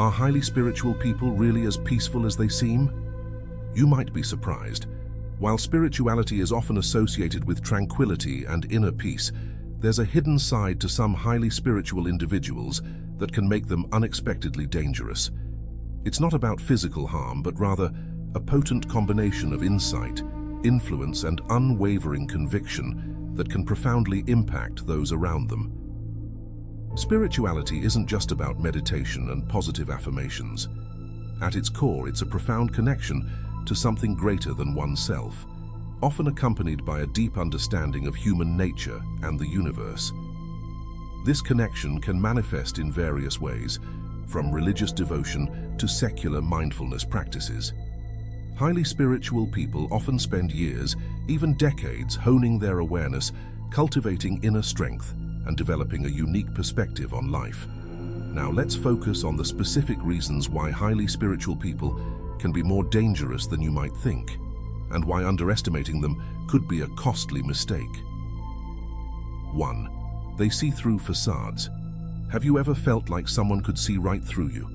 Are highly spiritual people really as peaceful as they seem? You might be surprised. While spirituality is often associated with tranquility and inner peace, there's a hidden side to some highly spiritual individuals that can make them unexpectedly dangerous. It's not about physical harm, but rather a potent combination of insight, influence, and unwavering conviction that can profoundly impact those around them. Spirituality isn't just about meditation and positive affirmations. At its core, it's a profound connection to something greater than oneself, often accompanied by a deep understanding of human nature and the universe. This connection can manifest in various ways, from religious devotion to secular mindfulness practices. Highly spiritual people often spend years, even decades, honing their awareness, cultivating inner strength, and developing a unique perspective on life. Now let's focus on the specific reasons why highly spiritual people can be more dangerous than you might think, and why underestimating them could be a costly mistake. 1. They see through facades. Have you ever felt like someone could see right through you?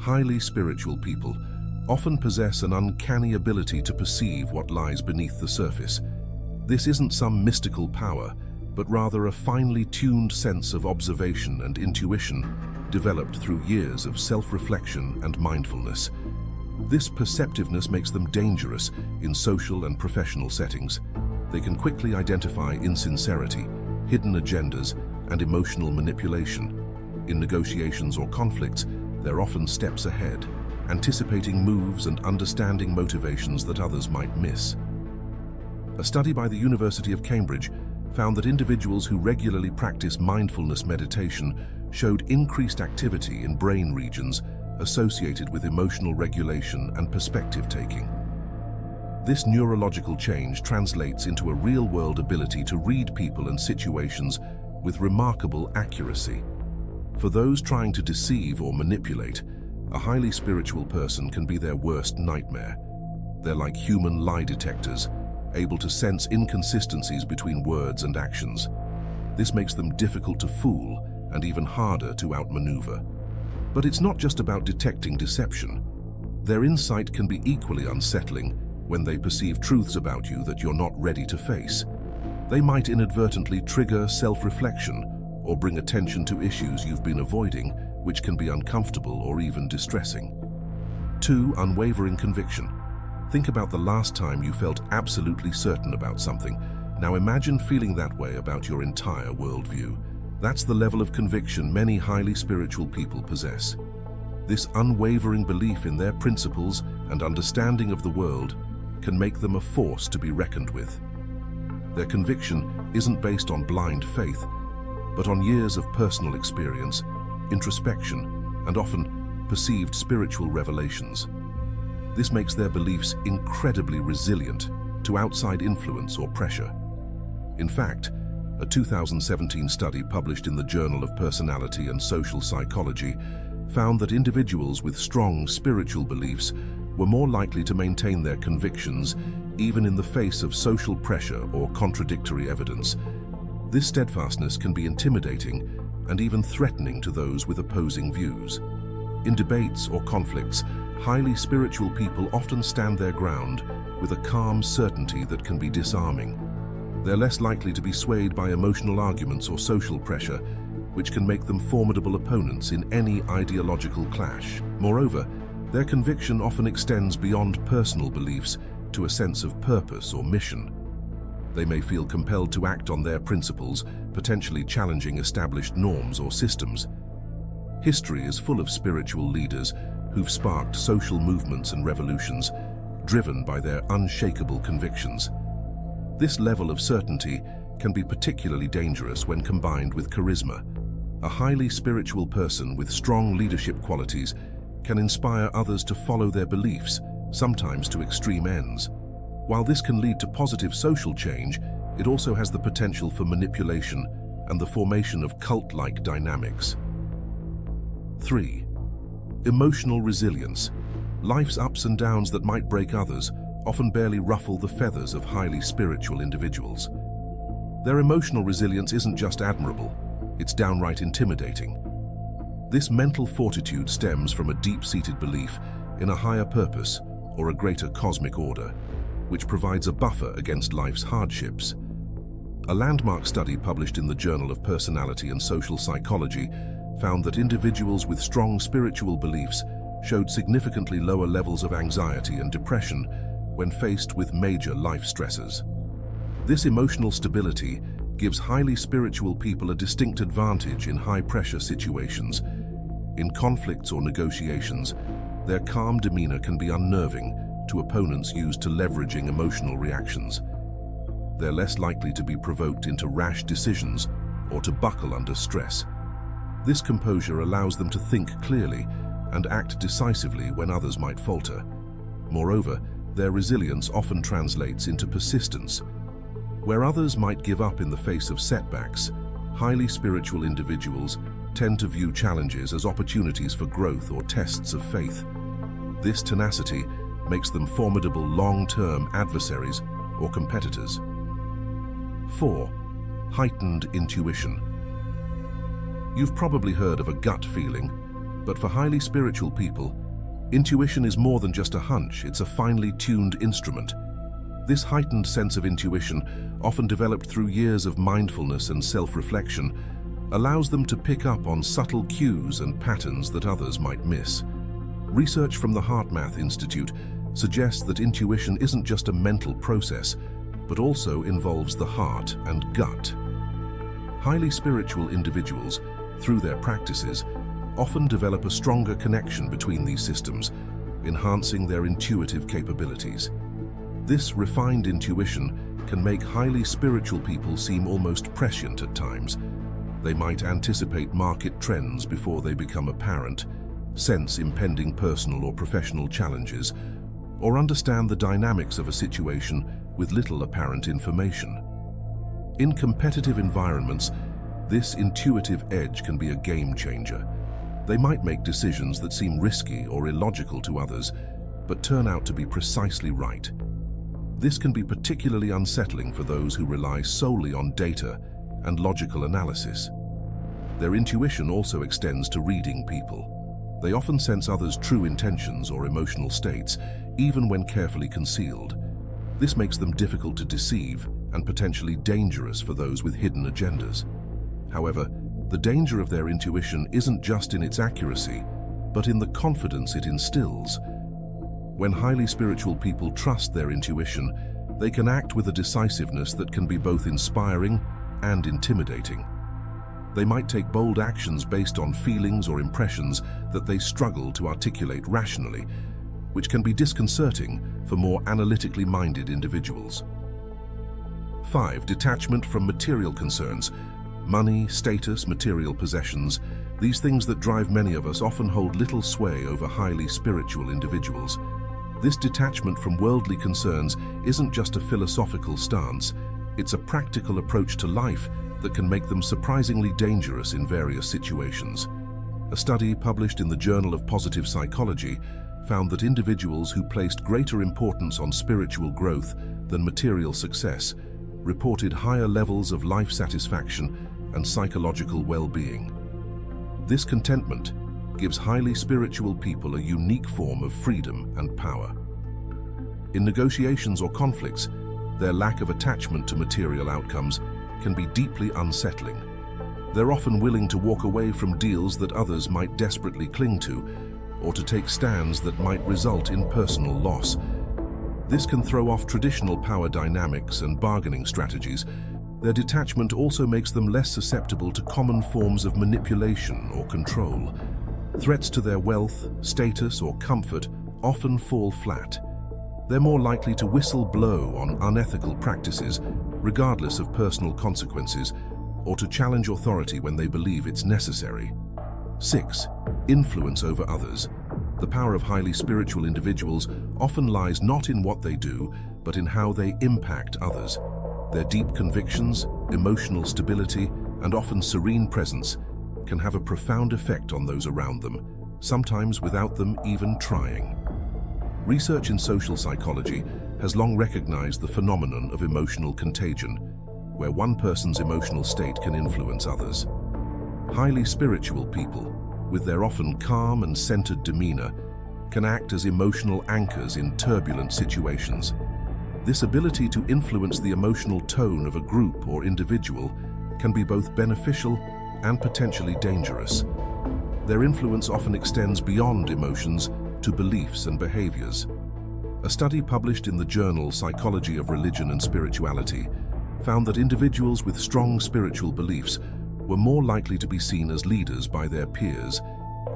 Highly spiritual people often possess an uncanny ability to perceive what lies beneath the surface. This isn't some mystical power, but rather a finely tuned sense of observation and intuition developed through years of self-reflection and mindfulness. This perceptiveness makes them dangerous in social and professional settings. They can quickly identify insincerity, hidden agendas, and emotional manipulation. In negotiations or conflicts, they're often steps ahead, anticipating moves and understanding motivations that others might miss. A study by the University of Cambridge found that individuals who regularly practice mindfulness meditation showed increased activity in brain regions associated with emotional regulation and perspective-taking. This neurological change translates into a real-world ability to read people and situations with remarkable accuracy. For those trying to deceive or manipulate, a highly spiritual person can be their worst nightmare. They're like human lie detectors, able to sense inconsistencies between words and actions. This makes them difficult to fool and even harder to outmaneuver. But it's not just about detecting deception. Their insight can be equally unsettling when they perceive truths about you that you're not ready to face. They might inadvertently trigger self-reflection or bring attention to issues you've been avoiding, which can be uncomfortable or even distressing. 2. Unwavering conviction. Think about the last time you felt absolutely certain about something. Now imagine feeling that way about your entire worldview. That's the level of conviction many highly spiritual people possess. This unwavering belief in their principles and understanding of the world can make them a force to be reckoned with. Their conviction isn't based on blind faith, but on years of personal experience, introspection, and often perceived spiritual revelations. This makes their beliefs incredibly resilient to outside influence or pressure. In fact, a 2017 study published in the Journal of Personality and Social Psychology found that individuals with strong spiritual beliefs were more likely to maintain their convictions even in the face of social pressure or contradictory evidence. This steadfastness can be intimidating and even threatening to those with opposing views. In debates or conflicts, highly spiritual people often stand their ground with a calm certainty that can be disarming. They're less likely to be swayed by emotional arguments or social pressure, which can make them formidable opponents in any ideological clash. Moreover, their conviction often extends beyond personal beliefs to a sense of purpose or mission. They may feel compelled to act on their principles, potentially challenging established norms or systems. History is full of spiritual leaders who've sparked social movements and revolutions, driven by their unshakable convictions. This level of certainty can be particularly dangerous when combined with charisma. A highly spiritual person with strong leadership qualities can inspire others to follow their beliefs, sometimes to extreme ends. While this can lead to positive social change, it also has the potential for manipulation and the formation of cult-like dynamics. 3. Emotional resilience. Life's ups and downs that might break others often barely ruffle the feathers of highly spiritual individuals. Their emotional resilience isn't just admirable, it's downright intimidating. This mental fortitude stems from a deep-seated belief in a higher purpose or a greater cosmic order, which provides a buffer against life's hardships. A landmark study published in the Journal of Personality and Social Psychology found that individuals with strong spiritual beliefs showed significantly lower levels of anxiety and depression when faced with major life stresses. This emotional stability gives highly spiritual people a distinct advantage in high-pressure situations. In conflicts or negotiations, their calm demeanor can be unnerving to opponents used to leveraging emotional reactions. They're less likely to be provoked into rash decisions or to buckle under stress. This composure allows them to think clearly and act decisively when others might falter. Moreover, their resilience often translates into persistence. Where others might give up in the face of setbacks, highly spiritual individuals tend to view challenges as opportunities for growth or tests of faith. This tenacity makes them formidable long-term adversaries or competitors. 4. Heightened intuition. You've probably heard of a gut feeling, but for highly spiritual people, intuition is more than just a hunch, it's a finely tuned instrument. This heightened sense of intuition, often developed through years of mindfulness and self-reflection, allows them to pick up on subtle cues and patterns that others might miss. Research from the HeartMath Institute suggests that intuition isn't just a mental process, but also involves the heart and gut. Highly spiritual individuals, through their practices, often develop a stronger connection between these systems, enhancing their intuitive capabilities. This refined intuition can make highly spiritual people seem almost prescient at times. They might anticipate market trends before they become apparent, sense impending personal or professional challenges, or understand the dynamics of a situation with little apparent information. In competitive environments, this intuitive edge can be a game changer. They might make decisions that seem risky or illogical to others, but turn out to be precisely right. This can be particularly unsettling for those who rely solely on data and logical analysis. Their intuition also extends to reading people. They often sense others' true intentions or emotional states, even when carefully concealed. This makes them difficult to deceive and potentially dangerous for those with hidden agendas. However, the danger of their intuition isn't just in its accuracy, but in the confidence it instills. When highly spiritual people trust their intuition, they can act with a decisiveness that can be both inspiring and intimidating. They might take bold actions based on feelings or impressions that they struggle to articulate rationally, which can be disconcerting for more analytically minded individuals. 5. Detachment from material concerns. Money, status, material possessions, these things that drive many of us often hold little sway over highly spiritual individuals. This detachment from worldly concerns isn't just a philosophical stance, it's a practical approach to life that can make them surprisingly dangerous in various situations. A study published in the Journal of Positive Psychology found that individuals who placed greater importance on spiritual growth than material success reported higher levels of life satisfaction and psychological well-being. This contentment gives highly spiritual people a unique form of freedom and power. In negotiations or conflicts, their lack of attachment to material outcomes can be deeply unsettling. They're often willing to walk away from deals that others might desperately cling to, or to take stands that might result in personal loss. This can throw off traditional power dynamics and bargaining strategies. Their detachment also makes them less susceptible to common forms of manipulation or control. Threats to their wealth, status, or comfort often fall flat. They're more likely to whistle blow on unethical practices, regardless of personal consequences, or to challenge authority when they believe it's necessary. 6. Influence over others. The power of highly spiritual individuals often lies not in what they do, but in how they impact others. Their deep convictions, emotional stability, and often serene presence can have a profound effect on those around them, sometimes without them even trying. Research in social psychology has long recognized the phenomenon of emotional contagion, where one person's emotional state can influence others. Highly spiritual people, with their often calm and centered demeanor, can act as emotional anchors in turbulent situations. This ability to influence the emotional tone of a group or individual can be both beneficial and potentially dangerous. Their influence often extends beyond emotions to beliefs and behaviors. A study published in the journal Psychology of Religion and Spirituality found that individuals with strong spiritual beliefs were more likely to be seen as leaders by their peers,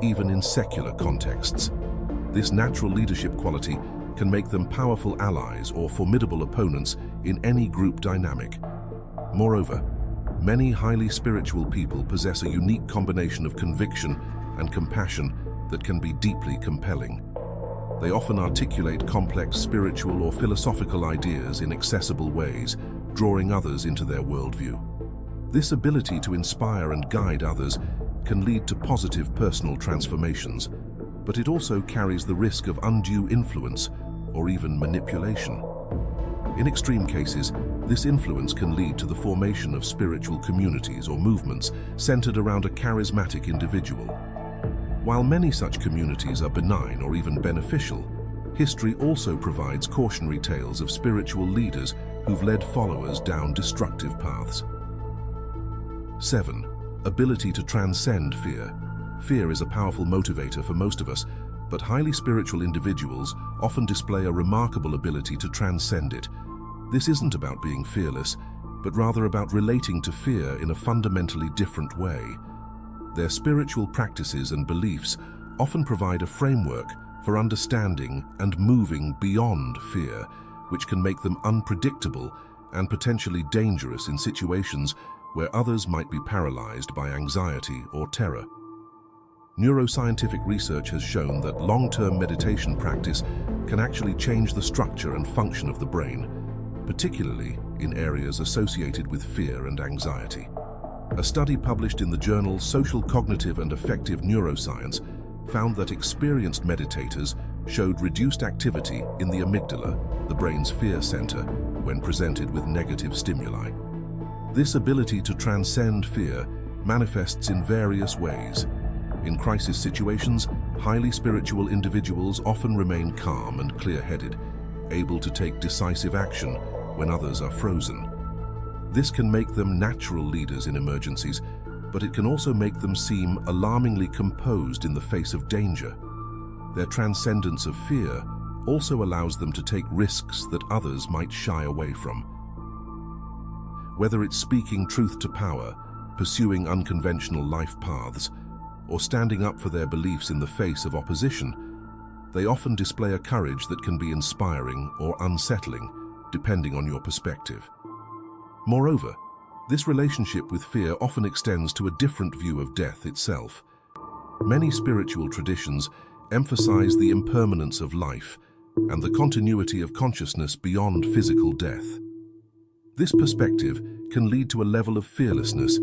even in secular contexts. This natural leadership quality can make them powerful allies or formidable opponents in any group dynamic. Moreover, many highly spiritual people possess a unique combination of conviction and compassion that can be deeply compelling. They often articulate complex spiritual or philosophical ideas in accessible ways, drawing others into their worldview. This ability to inspire and guide others can lead to positive personal transformations, but it also carries the risk of undue influence or even manipulation. In extreme cases, this influence can lead to the formation of spiritual communities or movements centered around a charismatic individual. While many such communities are benign or even beneficial, history also provides cautionary tales of spiritual leaders who've led followers down destructive paths. 7. Ability to transcend fear. Fear is a powerful motivator for most of us, but highly spiritual individuals often display a remarkable ability to transcend it. This isn't about being fearless, but rather about relating to fear in a fundamentally different way. Their spiritual practices and beliefs often provide a framework for understanding and moving beyond fear, which can make them unpredictable and potentially dangerous in situations where others might be paralyzed by anxiety or terror. Neuroscientific research has shown that long-term meditation practice can actually change the structure and function of the brain, particularly in areas associated with fear and anxiety. A study published in the journal Social Cognitive and Affective Neuroscience found that experienced meditators showed reduced activity in the amygdala, the brain's fear center, when presented with negative stimuli. This ability to transcend fear manifests in various ways. In crisis situations, highly spiritual individuals often remain calm and clear-headed, able to take decisive action when others are frozen. This can make them natural leaders in emergencies, but it can also make them seem alarmingly composed in the face of danger. Their transcendence of fear also allows them to take risks that others might shy away from. Whether it's speaking truth to power, pursuing unconventional life paths, or standing up for their beliefs in the face of opposition, they often display a courage that can be inspiring or unsettling, depending on your perspective. Moreover, this relationship with fear often extends to a different view of death itself. Many spiritual traditions emphasize the impermanence of life and the continuity of consciousness beyond physical death. This perspective can lead to a level of fearlessness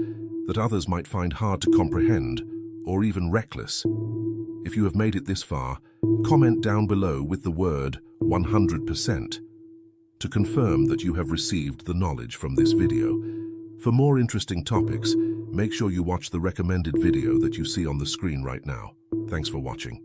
that others might find hard to comprehend or even reckless. If you have made it this far, comment down below with the word 100% to confirm that you have received the knowledge from this video. For more interesting topics, make sure you watch the recommended video that you see on the screen right now. Thanks for watching.